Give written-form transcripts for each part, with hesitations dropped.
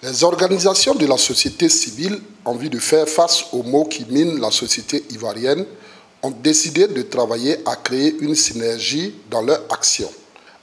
Les organisations de la société civile, en vue de faire face aux maux qui minent la société ivoirienne, ont décidé de travailler à créer une synergie dans leur action.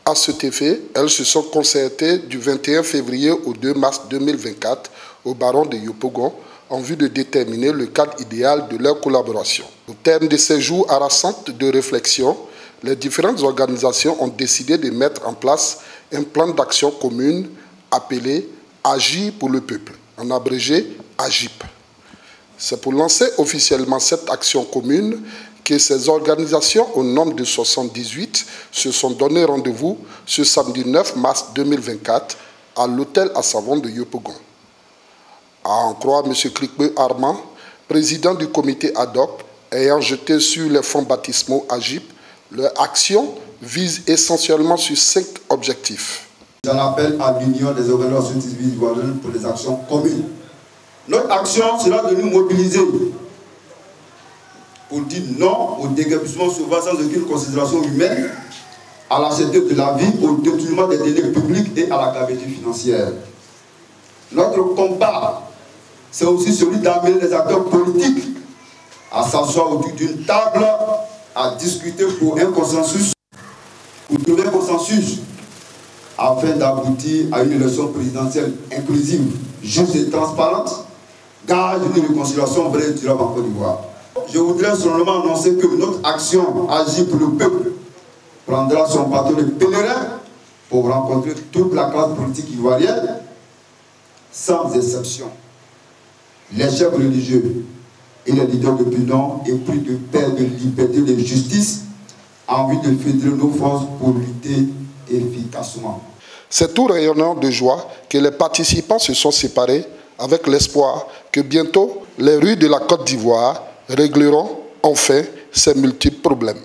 À cet effet, elles se sont concertées du 21 février au 2 mars 2024 au Baron de Yopougon en vue de déterminer le cadre idéal de leur collaboration. Au terme de ces jours harassants de réflexion, les différentes organisations ont décidé de mettre en place un plan d'action commune appelé Agir pour le peuple, en abrégé AGIP. C'est pour lancer officiellement cette action commune que ces organisations, au nombre de 78, se sont donné rendez-vous ce samedi 9 mars 2024 à l'hôtel à Savon de Yopougon. À en croire M. Krikbe Armand, président du comité ad hoc, ayant jeté sur les fonds baptismaux AGIP, leur action vise essentiellement sur 5 objectifs. J'en appelle à l'union des organisations civiles ivoiriennes pour des actions communes. Notre action sera de nous mobiliser pour dire non au déguerpissement sauvage sans aucune considération humaine, à la cherté de la vie, au détournement des délais publics et à la gabegie financière. Notre combat, c'est aussi celui d'amener les acteurs politiques à s'asseoir autour d'une table, à discuter pour un consensus, pour trouver un consensus, afin d'aboutir à une élection présidentielle inclusive, juste et transparente, gage d'une réconciliation vraie et durable en Côte d'Ivoire. Je voudrais seulement annoncer que notre action Agir pour le peuple prendra son bateau de pèlerin pour rencontrer toute la classe politique ivoirienne, sans exception. Les chefs religieux et les leaders d'opinion épris de paix, de liberté, de justice, en vue de fédérer nos forces pour lutter efficacement. C'est tout rayonnant de joie que les participants se sont séparés avec l'espoir que bientôt les rues de la Côte d'Ivoire régleront enfin ces multiples problèmes.